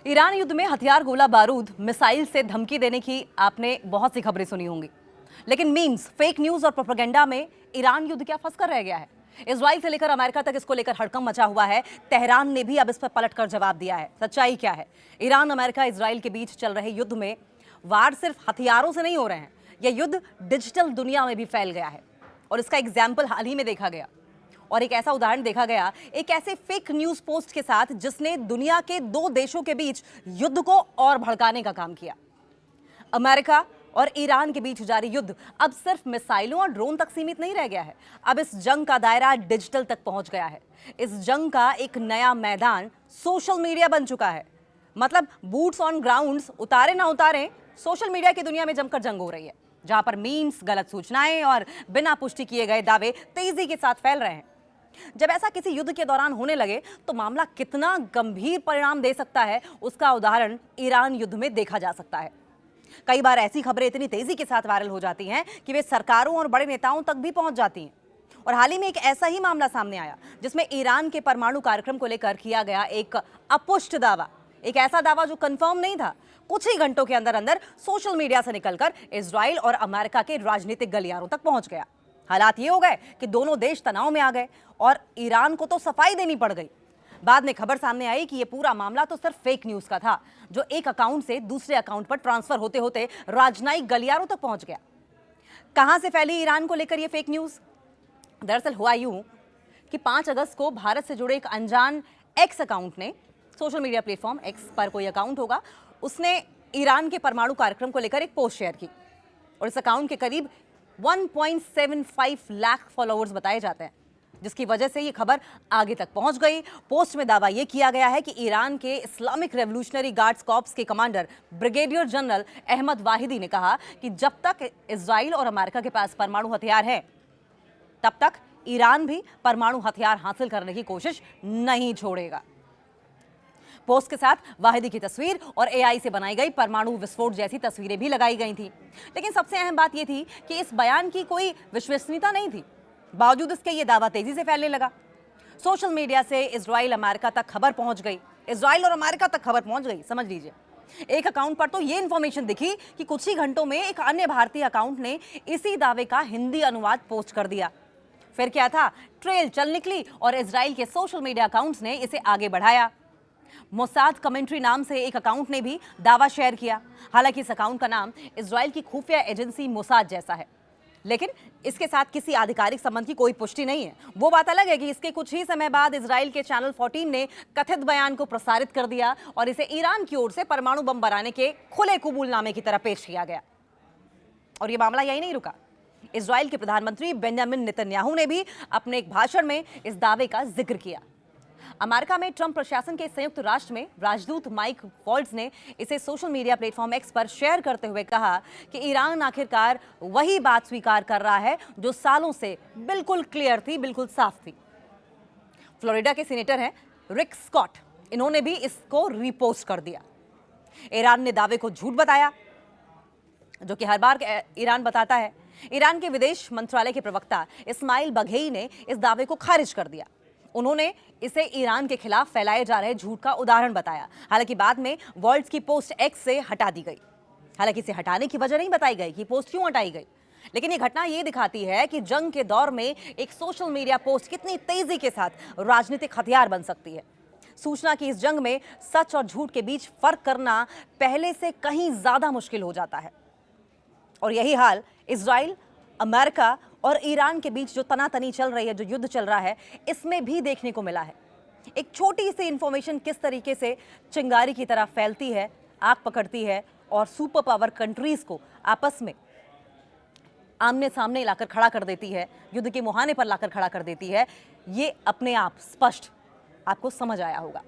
Iran युद्ध में हथियार, गोला बारूद, मिसाइल से धमकी देने की आपने बहुत सी खबरें सुनी होंगी, लेकिन मीम्स, फेक न्यूज और प्रोपेगेंडा में ईरान युद्ध क्या फंस कर रह गया है। इजराइल से लेकर अमेरिका तक इसको लेकर हड़कंप मचा हुआ है। तेहरान ने भी अब इस पर पलटकर जवाब दिया है। सच्चाई क्या है? ईरान, अमेरिका, इजराइल के बीच चल रहे युद्ध में वार सिर्फ हथियारों से नहीं हो रहे हैं, यह युद्ध डिजिटल दुनिया में भी फैल गया है और इसका एग्जाम्पल हाल ही में देखा गया। और एक ऐसा उदाहरण देखा गया एक ऐसे फेक न्यूज पोस्ट के साथ जिसने दुनिया के दो देशों के बीच युद्ध को और भड़काने का काम किया। अमेरिका और ईरान के बीच जारी युद्ध अब सिर्फ मिसाइलों और ड्रोन तक सीमित नहीं रह गया है। अब इस जंग का दायरा डिजिटल तक पहुंच गया है। इस जंग का एक नया मैदान सोशल मीडिया बन चुका है। मतलब बूट्स ऑन ग्राउंड्स उतारे ना उतारे, सोशल मीडिया की दुनिया में जमकर जंग हो रही है, जहां पर मीम्स, गलत सूचनाएं और बिना पुष्टि किए गए दावे तेजी के साथ फैल रहे हैं। जब ऐसा किसी युद्ध के दौरान होने लगे तो मामला कितना गंभीर परिणाम दे सकता है, उसका उदाहरण ईरान युद्ध में देखा जा सकता है। कई बार ऐसी खबरें इतनी तेजी के साथ वायरल हो जाती हैं कि वे सरकारों और बड़े नेताओं तक भी पहुंच जाती हैं। और हाल ही में एक ऐसा ही मामला सामने आया जिसमें ईरान के परमाणु कार्यक्रम को लेकर किया गया एक अपुष्ट दावा, एक ऐसा दावा जो कंफर्म नहीं था, कुछ ही घंटों के अंदर अंदर सोशल मीडिया से निकलकर इजराइल और अमेरिका के राजनीतिक गलियारों तक पहुंच गया। हालात ये हो गए कि दोनों देश तनाव में आ गए और ईरान को तो सफाई देनी पड़ गई। बाद में खबर सामने आई कि यह पूरा मामला तो सिर्फ फेक न्यूज का था, जो एक अकाउंट से दूसरे अकाउंट पर ट्रांसफर होते होते राजनयिक गलियारों तक पहुंच गया। कहां से फैली ईरान को लेकर यह फेक न्यूज? दरअसल हुआ यूं कि 5 अगस्त को भारत से जुड़े एक अनजान एक्स अकाउंट ने, सोशल मीडिया प्लेटफॉर्म एक्स पर कोई अकाउंट होगा, उसने ईरान के परमाणु कार्यक्रम को लेकर एक पोस्ट शेयर की और इस अकाउंट के करीब 1.75 लाख फॉलोअर्स बताए जाते हैं, जिसकी वजह से ये खबर आगे तक पहुंच गई। पोस्ट में दावा यह किया गया है कि ईरान के इस्लामिक रेवोल्यूशनरी गार्ड्स कॉर्प्स के commander brigadier general Ahmad Vahidi ने कहा कि जब तक इजराइल और अमेरिका के पास परमाणु हथियार है, तब तक ईरान भी परमाणु हथियार हासिल करने की कोशिश नहीं छोड़ेगा। पोस्ट के साथ वाहिदी की तस्वीर और एआई से बनाई गई परमाणु विस्फोट जैसी तस्वीरें भी लगाई गई थी। लेकिन सबसे अहम बात यह थी कि इस बयान की कोई विश्वसनीयता नहीं थी। बावजूद इसके ये दावा तेजी से फैलने लगा। सोशल मीडिया से इजराइल, अमेरिका तक खबर पहुंच गई। इजराइल और अमेरिका तक खबर पहुंच गई, समझ लीजिए। एक अकाउंट पर तो ये इंफॉर्मेशन दिखी कि कुछ ही घंटों में एक अन्य भारतीय अकाउंट ने इसी दावे का हिंदी अनुवाद पोस्ट कर दिया। फिर क्या था, ट्रेल चल निकली और इजराइल के सोशल मीडिया अकाउंट्स ने इसे आगे बढ़ाया। मोसाद कमेंट्री नाम से एक अकाउंट ने भी दावा शेयर किया। हालांकि इस अकाउंट का नाम इजराइल की खुफिया एजेंसी मोसाद जैसा है, लेकिन इसके साथ किसी आधिकारिक संबंध की कोई पुष्टि नहीं है। वो बात अलग है कि इसके कुछ ही समय बाद इजराइल के चैनल 14 ने कथित बयान को प्रसारित कर दिया और इसे ईरान की ओर से परमाणु बम बनाने के खुले कबूलनामे की तरह पेश किया गया। और ये मामला यही नहीं रुका। इजराइल के प्रधानमंत्री बेंजामिन नेतन्याहू ने भी अपने एक भाषण में इस दावे का जिक्र किया। अमेरिका में ट्रंप प्रशासन के संयुक्त राष्ट्र में राजदूत माइक वॉल्ट्ज ने इसे सोशल मीडिया प्लेटफॉर्म एक्स पर शेयर करते हुए कहा कि ईरान आखिरकार वही बात स्वीकार कर रहा है जो सालों से बिल्कुल क्लियर थी, बिल्कुल साफ थी। फ्लोरिडा के सीनेटर हैं रिक स्कॉट, इन्होंने भी इसको रीपोस्ट कर दिया। ईरान ने दावे को झूठ बताया, जो कि हर बार ईरान बताता है। ईरान के विदेश मंत्रालय के प्रवक्ता इस्माइल बघेई ने इस दावे को खारिज कर दिया। उन्होंने इसे ईरान के खिलाफ फैलाए जा रहे झूठ का उदाहरण बताया। हालांकि बाद में वॉल्ट्स की पोस्ट एक्स से हटा दी गई। हालांकि इसे हटाने की वजह नहीं बताई गई कि पोस्ट क्यों हटाई गई, लेकिन ये घटना ये दिखाती है कि जंग के दौर में एक सोशल मीडिया पोस्ट कितनी तेजी के साथ राजनीतिक हथियार बन सकती है। सूचना की इस जंग में सच और झूठ के बीच फर्क करना पहले से कहीं ज्यादा मुश्किल हो जाता है। और यही हाल इजराइल, अमेरिका और ईरान के बीच जो तनातनी चल रही है, जो युद्ध चल रहा है, इसमें भी देखने को मिला है। एक छोटी सी इंफॉर्मेशन किस तरीके से चिंगारी की तरह फैलती है, आग पकड़ती है और सुपर पावर कंट्रीज को आपस में आमने सामने लाकर खड़ा कर देती है, युद्ध के मुहाने पर लाकर खड़ा कर देती है। ये अपने आप स्पष्ट आपको समझ आया होगा।